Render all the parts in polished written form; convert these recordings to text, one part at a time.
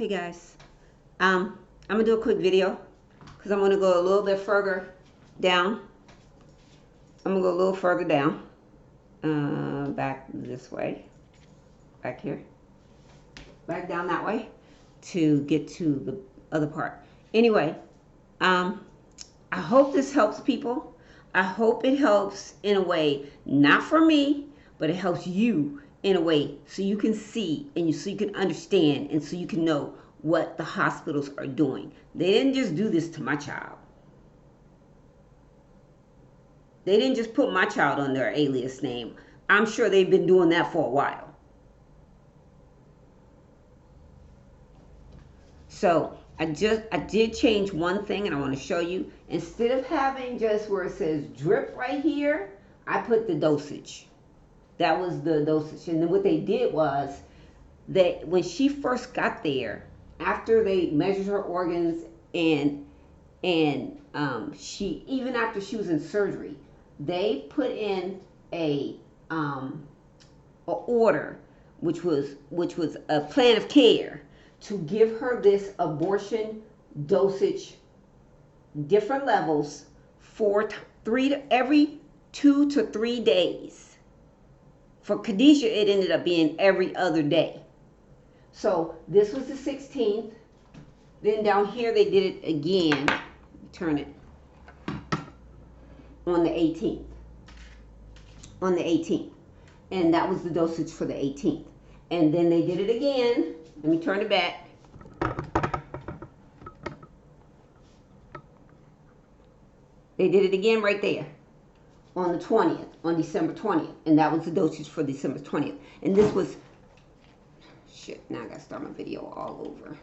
Hey guys, I'm gonna do a quick video because I'm gonna go a little bit further down. I'm gonna go a little further down, back this way, back here, back down that way to get to the other part. Anyway, I hope this helps people. I hope it helps in a way, not for me, but it helps you in a way so you can see and so you can understand and so you can know what the hospitals are doing. They didn't just do this to my child. They didn't just put my child on their alias name. I'm sure they've been doing that for a while. So I did change one thing and I want to show you. Instead of having just where it says drip right here, I put the dosage. That was the dosage. And then what they did was that when she first got there, after they measured her organs and she, even after she was in surgery, they put in a order, which was a plan of care to give her this abortion dosage, different levels, every 2 to 3 days. For Khadijah, it ended up being every other day. So this was the 16th. Then down here they did it again. Turn it on the 18th. On the 18th. And that was the dosage for the 18th. And then they did it again. Let me turn it back. They did it again right there on the 20th, on December 20th. And that was the dosage for December 20th. And this was, shit, now I gotta start my video all over.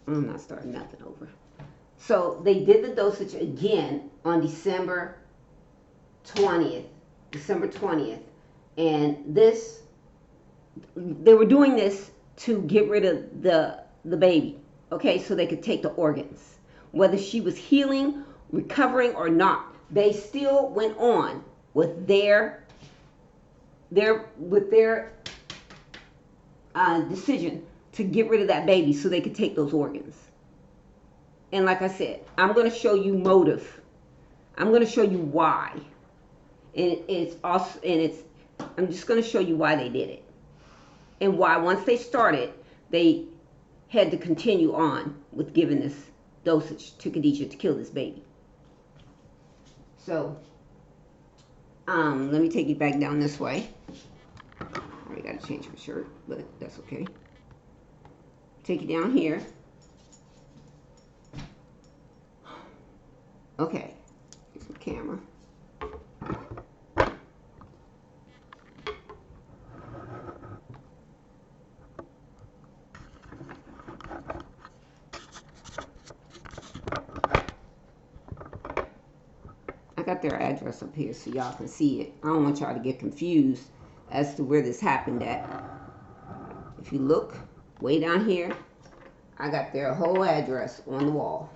I'm not starting nothing over. So they did the dosage again on December 20th. December 20th. And this, they were doing this to get rid of the baby. Okay, so they could take the organs. Whether she was healing, recovering or not, they still went on with their decision to get rid of that baby so they could take those organs. And like I said, I'm going to show you motive. I'm going to show you why. And I'm just going to show you why they did it. And why once they started, they had to continue on with giving this dosage to Khadijah to kill this baby. So, let me take you back down this way. I got to change my shirt, but that's okay. Take you down here. Okay, here's my camera. I got their address up here so y'all can see it. I don't want y'all to get confused as to where this happened at. If you look way down here, I got their whole address on the wall.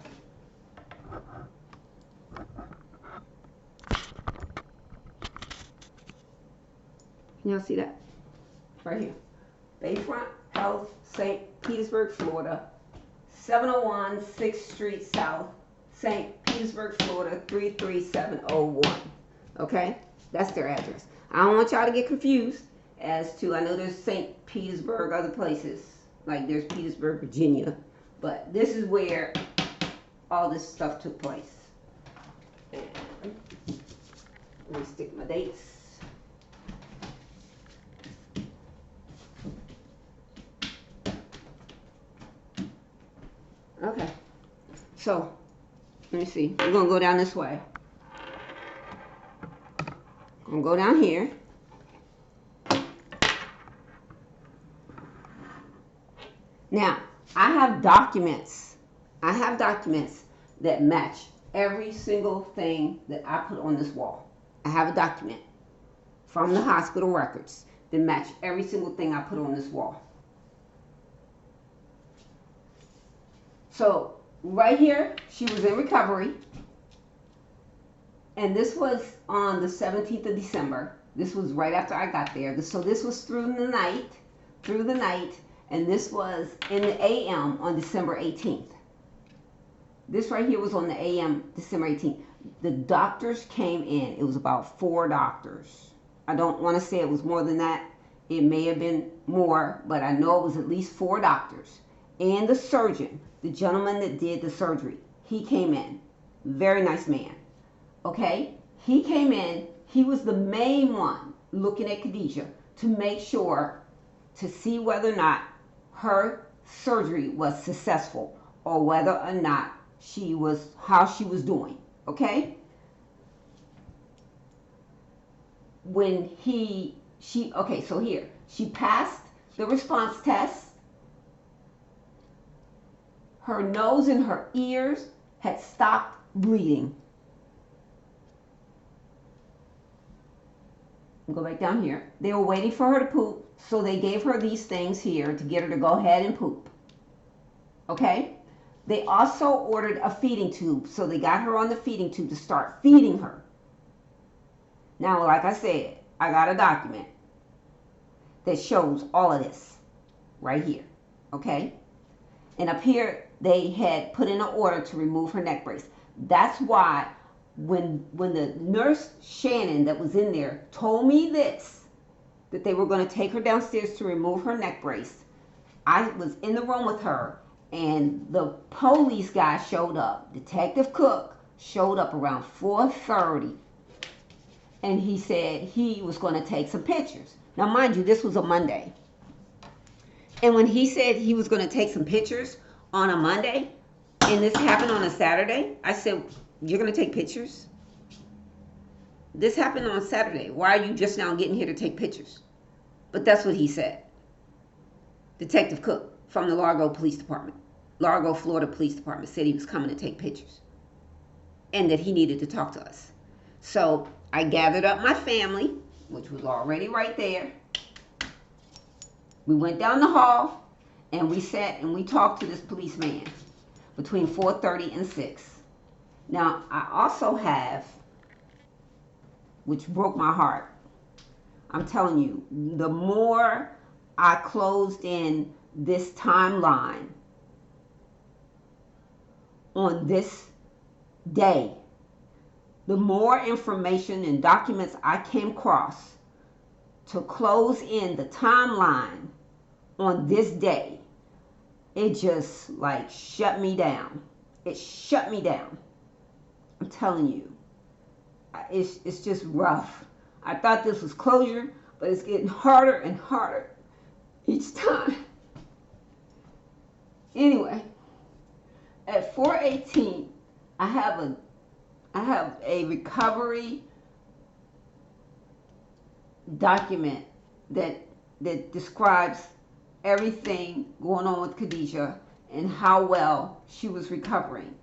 Can y'all see that? Right here. Bayfront Health, St. Petersburg, Florida. 701 6th Street South, St. Petersburg, Florida, 33701. Okay? That's their address. I don't want y'all to get confused as to, I know there's St. Petersburg, other places. Like there's Petersburg, Virginia. But this is where all this stuff took place. And let me stick my dates. Okay, so let me see. We're gonna go down this way. I'm gonna go down here. Now, I have documents. I have documents that match every single thing that I put on this wall. I have a document from the hospital records that match every single thing I put on this wall. So right here, she was in recovery. And this was on the 17th of December. This was right after I got there. So this was through the night. through the night, and this was in the AM on December 18th. This right here was on the AM December 18th. The doctors came in. It was about 4 doctors. I don't want to say it was more than that. It may have been more, but I know it was at least 4 doctors. And the surgeon, the gentleman that did the surgery, he came in. Very nice man. Okay? He came in. He was the main one looking at Khadijah to make sure, to see whether or not her surgery was successful or whether or not how she was doing. Okay? When so here, she passed the response test. Her nose and her ears had stopped bleeding. Go back down here. They were waiting for her to poop, so they gave her these things here to get her to go ahead and poop. Okay? They also ordered a feeding tube, so they got her on the feeding tube to start feeding her. Now, like I said, I got a document that shows all of this right here. Okay? And up here, they had put in an order to remove her neck brace. That's why when the nurse Shannon that was in there told me this, that they were going to take her downstairs to remove her neck brace, I was in the room with her, and the police guy showed up. Detective Cook showed up around 4:30, and he said he was going to take some pictures. Now, mind you, this was a Monday. And when he said he was going to take some pictures on a Monday, and this happened on a Saturday, I said, you're going to take pictures? This happened on Saturday. Why are you just now getting here to take pictures? But that's what he said. Detective Cook from the Largo Police Department, Largo, Florida Police Department, said he was coming to take pictures and that he needed to talk to us. So I gathered up my family, which was already right there. We went down the hall and we sat and we talked to this policeman between 4:30 and 6. Now, I also have, which broke my heart, I'm telling you, the more I closed in this timeline on this day, the more information and documents I came across to close in the timeline on this day, it just like shut me down. It shut me down. I'm telling you, it's just rough. I thought this was closure, but it's getting harder and harder each time. Anyway, at 4:18, I have a recovery document that describes everything going on with Khadijah and how well she was recovering.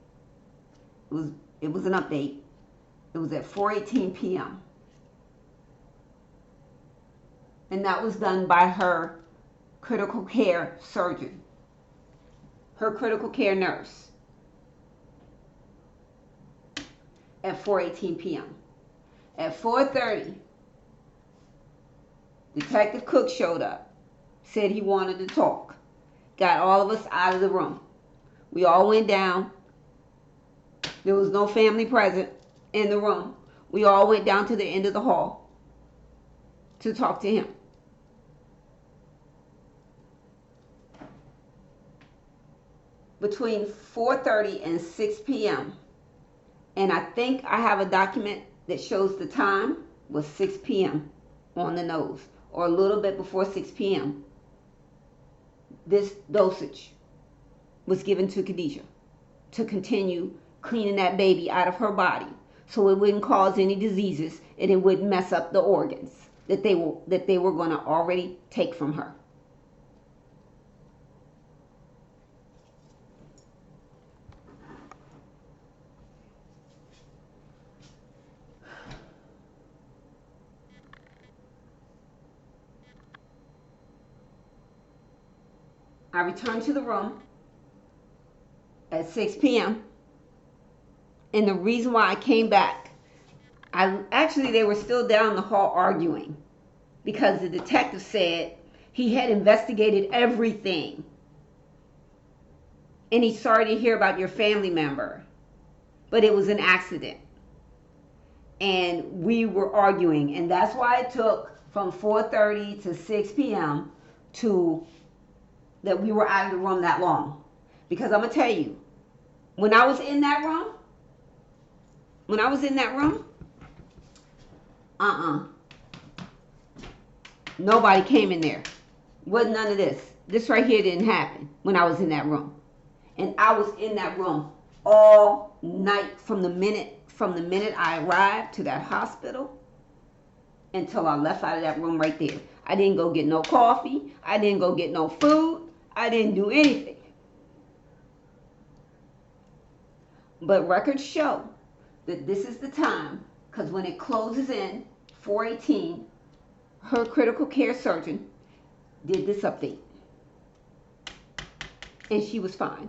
It was an update. It was at 4:18 p.m. And that was done by her critical care surgeon, her critical care nurse, at 4:18 p.m. At 4:30, Detective Cook showed up, said he wanted to talk, got all of us out of the room. We all went down. There was no family present in the room. We all went down to the end of the hall to talk to him. Between 4:30 and 6 p.m., and I think I have a document that shows the time was 6 p.m. on the nose, or a little bit before 6 p.m. This dosage was given to Khadijah to continue cleaning that baby out of her body so it wouldn't cause any diseases and it wouldn't mess up the organs that they were going to already take from her. I returned to the room at 6 p.m. And the reason why I came back, they were still down the hall arguing because the detective said He had investigated everything. And he's sorry to hear about your family member, but it was an accident. And we were arguing, and that's why it took from 4:30 to 6 p.m. to that we were out of the room that long. Because I'm gonna tell you, when I was in that room, nobody came in there. Wasn't none of this. This right here didn't happen when I was in that room. And I was in that room all night from the minute I arrived to that hospital until I left out of that room right there. I didn't go get no coffee. I didn't go get no food. I didn't do anything. But records show that this is the time, because when it closes in 4:18, her critical care surgeon did this update. And she was fine.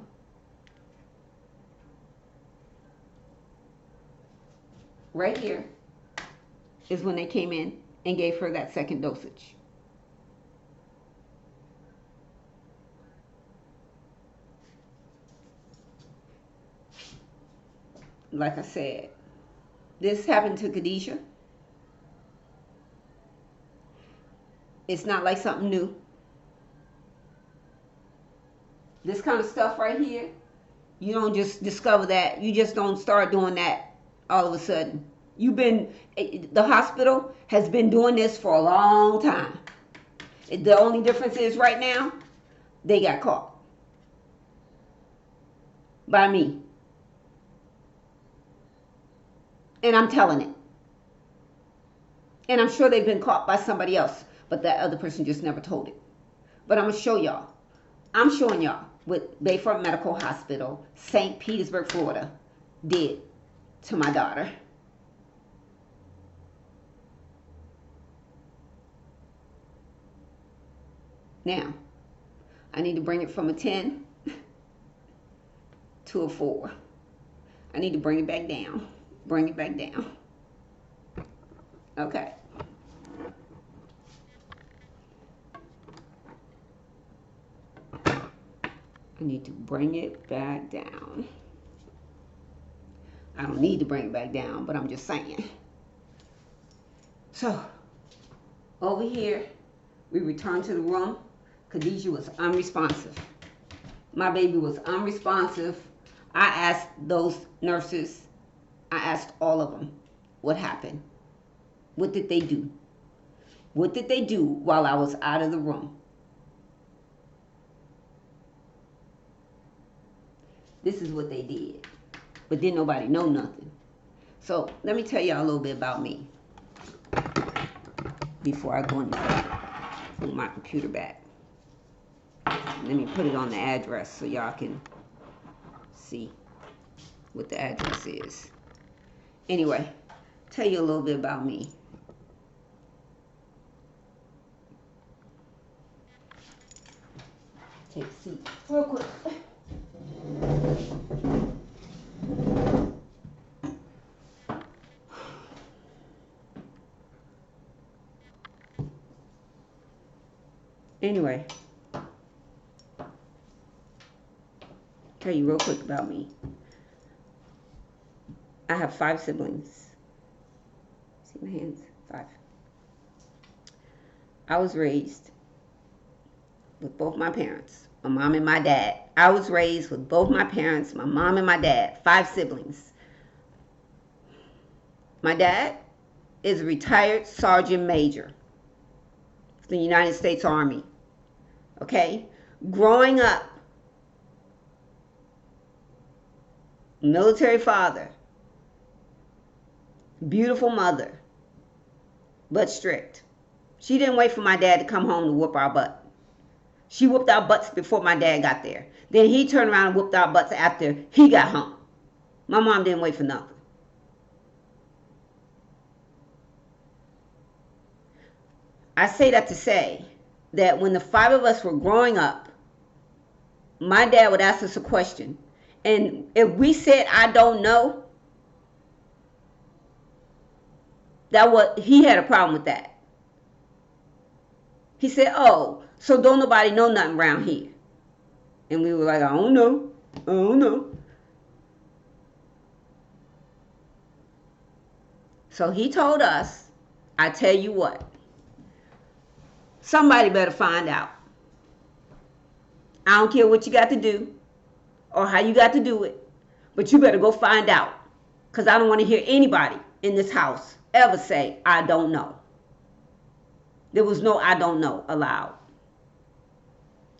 Right here is when they came in and gave her that second dosage. Like I said, this happened to Khadijah. It's not like something new. This kind of stuff right here, you don't just discover that. You just don't start doing that all of a sudden. The hospital has been doing this for a long time. The only difference is right now, they got caught by me. And I'm telling it. And I'm sure they've been caught by somebody else, but that other person just never told it. But I'm going to show y'all. I'm showing y'all what Bayfront Medical Hospital, St. Petersburg, Florida, did to my daughter. Now, I need to bring it from a 10 to a 4. I need to bring it back down. Bring it back down. Okay. I need to bring it back down. I don't need to bring it back down, but I'm just saying. So, over here, we returned to the room. Khadijah was unresponsive. My baby was unresponsive. I asked those nurses, I asked all of them, what happened? What did they do? What did they do while I was out of the room? This is what they did. But didn't nobody know nothing. So let me tell y'all a little bit about me before I go any further. Put my computer back. Let me put it on the address so y'all can see what the address is. Anyway, tell you a little bit about me. Take a seat real quick. Anyway, tell you real quick about me. I have 5 siblings. See my hands? 5. I was raised with both my parents, my mom and my dad. I was raised with both my parents, my mom and my dad, 5 siblings. My dad is a retired sergeant major for the United States Army. Okay? Growing up, military father, beautiful mother, but strict. She didn't wait for my dad to come home to whoop our butt. She whooped our butts before my dad got there. Then he turned around and whooped our butts after he got home. My mom didn't wait for nothing. I say that to say that when the 5 of us were growing up, my dad would ask us a question. And if we said, I don't know, he had a problem with that. He said, oh, so don't nobody know nothing around here. And we were like, I don't know. I don't know. So he told us, I tell you what, somebody better find out. I don't care what you got to do or how you got to do it, but you better go find out. Because I don't want to hear anybody in this house ever say, I don't know. There was no I don't know allowed.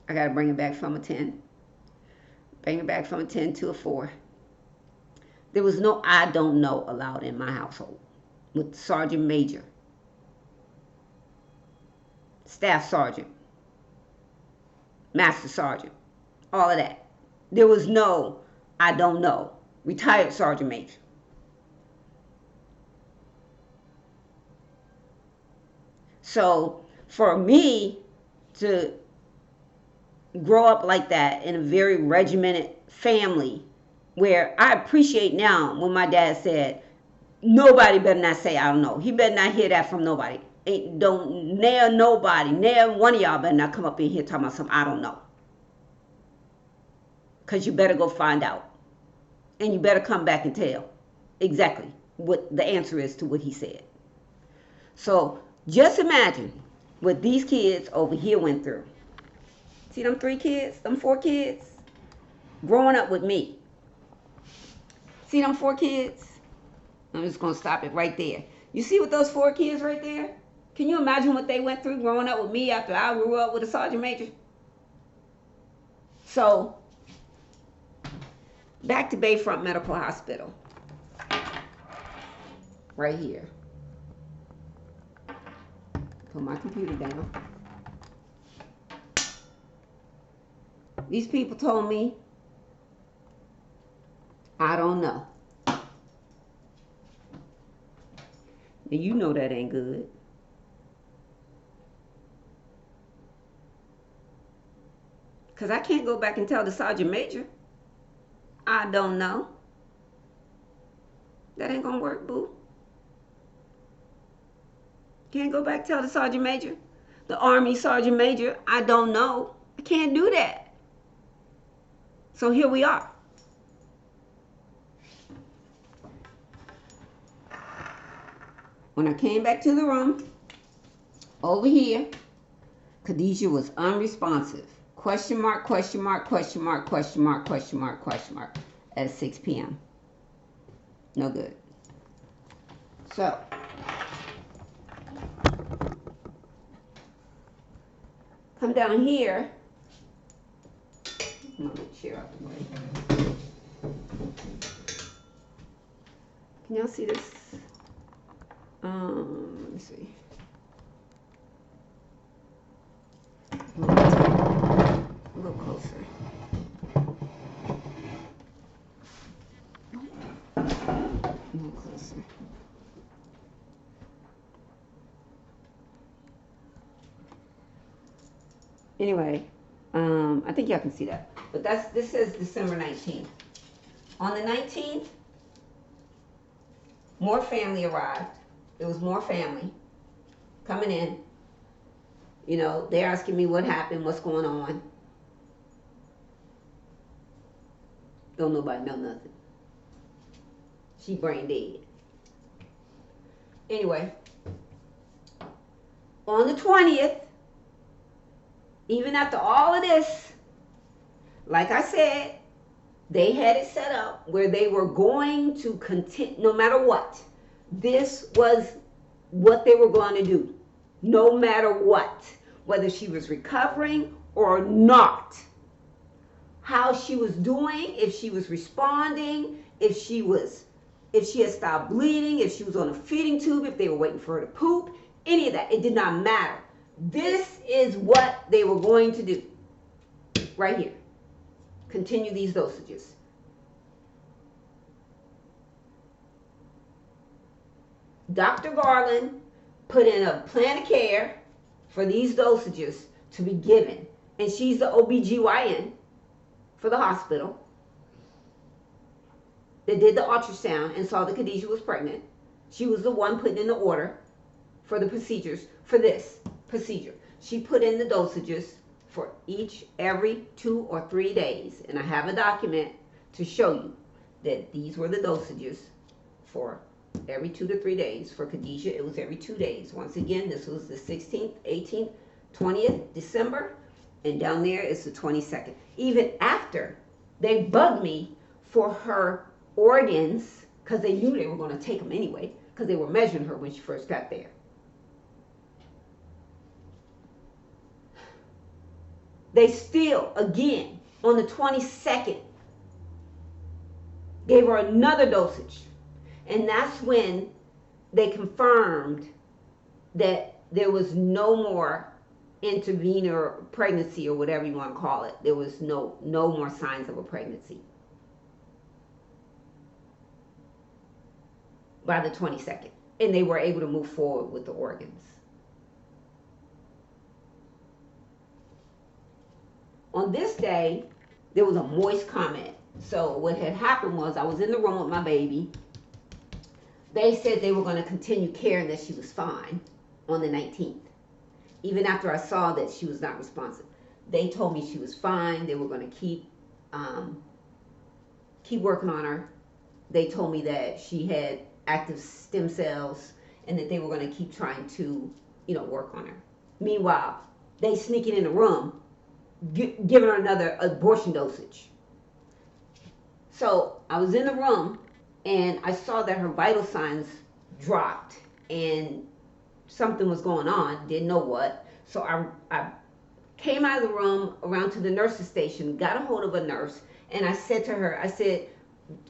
I got to bring it back from a 10. Bring it back from a 10 to a 4. There was no I don't know allowed in my household. With Sergeant Major, Staff Sergeant, Master Sergeant, all of that. There was no I don't know. Retired Sergeant Major. So for me to grow up like that in a very regimented family, where I appreciate now when my dad said, nobody better not say I don't know. He better not hear that from nobody. Don't nail nobody. Nail one of y'all better not come up in here talking about something I don't know. Because you better go find out. And you better come back and tell exactly what the answer is to what he said. So just imagine what these kids over here went through. See them 3 kids, them 4 kids, growing up with me. See them 4 kids? I'm just going to stop it right there. You see what those 4 kids right there? Can you imagine what they went through growing up with me after I grew up with a Sergeant Major? So, back to Bayfront Medical Hospital. Right here. Put my computer down. These people told me, I don't know. Now you know that ain't good. Because I can't go back and tell the Sergeant Major, I don't know. That ain't going to work, boo. Can't go back and tell the Sergeant Major, the Army Sergeant Major, I don't know. I can't do that. So here we are. When I came back to the room, over here, Khadijah was unresponsive. Question mark, question mark, question mark, question mark, question mark, question mark at 6 p.m. No good. So, come down here. I'm gonna chair out the way. Can y'all see this? Let me see. A little closer. A little closer. Anyway, I think y'all can see that. But this says December 19th. On the 19th, more family arrived. There was more family coming in. You know, they're asking me what happened, what's going on. Don't nobody know nothing. She brain dead. Anyway, on the 20th, even after all of this, like I said, they had it set up where they were going to continue, no matter what. This was what they were going to do, no matter what. Whether she was recovering or not. How she was doing, if she was responding, if she had stopped bleeding, if she was on a feeding tube, if they were waiting for her to poop, any of that. It did not matter. This is what they were going to do. Right here. Continue these dosages. Dr. Garland put in a plan of care for these dosages to be given. And she's the OBGYN for the hospital that did the ultrasound and saw that Khadijah was pregnant. She was the one putting in the order for the procedures for this procedure. She put in the dosages for every 2 or 3 days. And I have a document to show you that these were the dosages for every 2 to 3 days. For Khadijah, it was every 2 days. Once again, this was the 16th, 18th, 20th December, and down there is the 22nd. Even after they bugged me for her organs, because they knew they were going to take them anyway, because they were measuring her when she first got there. They still, again, on the 22nd, gave her another dosage. And that's when they confirmed that there was no more intervenor pregnancy, or whatever you want to call it. There was no more signs of a pregnancy by the 22nd. And they were able to move forward with the organs. On this day, there was a moist comment. So what had happened was, I was in the room with my baby. They said they were going to continue caring that she was fine on the 19th. Even after I saw that she was not responsive. They told me she was fine. They were going to keep working on her. They told me that she had active stem cells and that they were going to keep trying to, work on her. Meanwhile, they sneaking in the room, giving her another abortion dosage. So I was in the room and I saw that her vital signs dropped and something was going on, didn't know what. So I came out of the room around to the nurse's station, got a hold of a nurse, and I said to her, I said,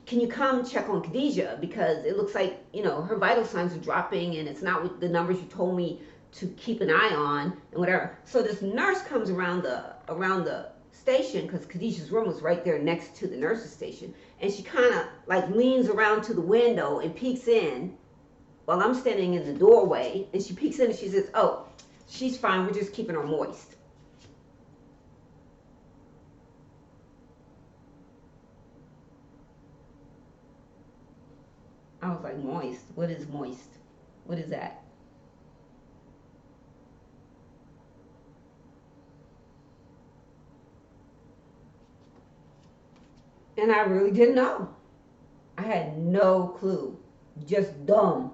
can you come check on Khadijah? Because it looks like, her vital signs are dropping and it's not with the numbers you told me to keep an eye on and whatever. So this nurse comes around the station, because Khadijah's room was right there next to the nurse's station. And she kind of like leans around to the window and peeks in while I'm standing in the doorway. And she peeks in and she says, oh, she's fine. We're just keeping her moist. I was like, moist? What is moist? What is that? And I really didn't know. I had no clue. Just dumb.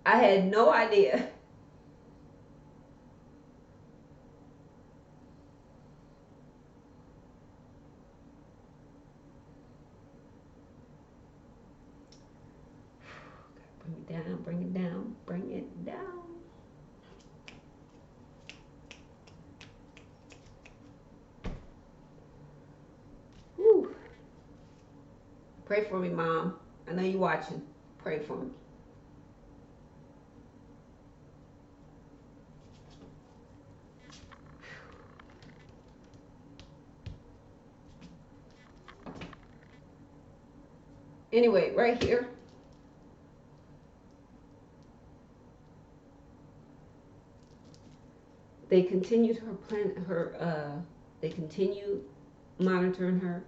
I had no idea. Bring it down, bring it down, bring it down. Whew. Pray for me, Mom. I know you're watching. Pray for me. Anyway, right here. They continued they continued monitoring her.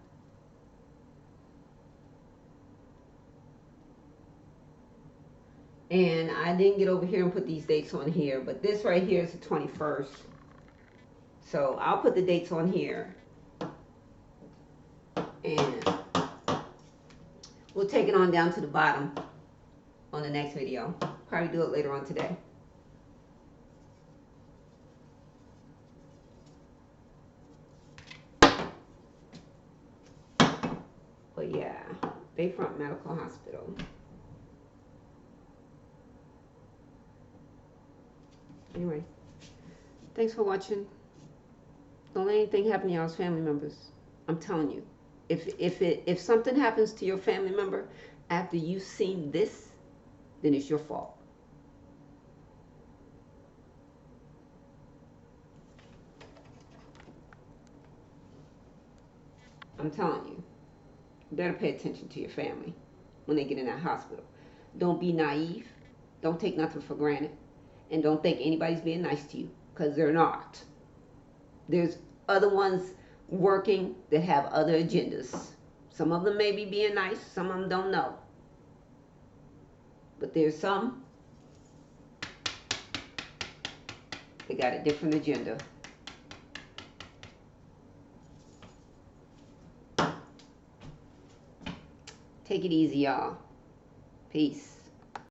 And I didn't get over here and put these dates on here, but this right here is the 21st. So I'll put the dates on here. And we'll take it on down to the bottom on the next video. Probably do it later on today. But yeah, Bayfront Medical Hospital. Anyway, thanks for watching. Don't let anything happen to y'all's family members. I'm telling you, if something happens to your family member after you've seen this, then it's your fault. I'm telling you, you better pay attention to your family when they get in that hospital. Don't be naive. Don't take nothing for granted. And don't think anybody's being nice to you, because they're not. There's other ones working that have other agendas. Some of them may be being nice, some of them don't know. But there's some They got a different agenda. Take it easy, y'all. Peace.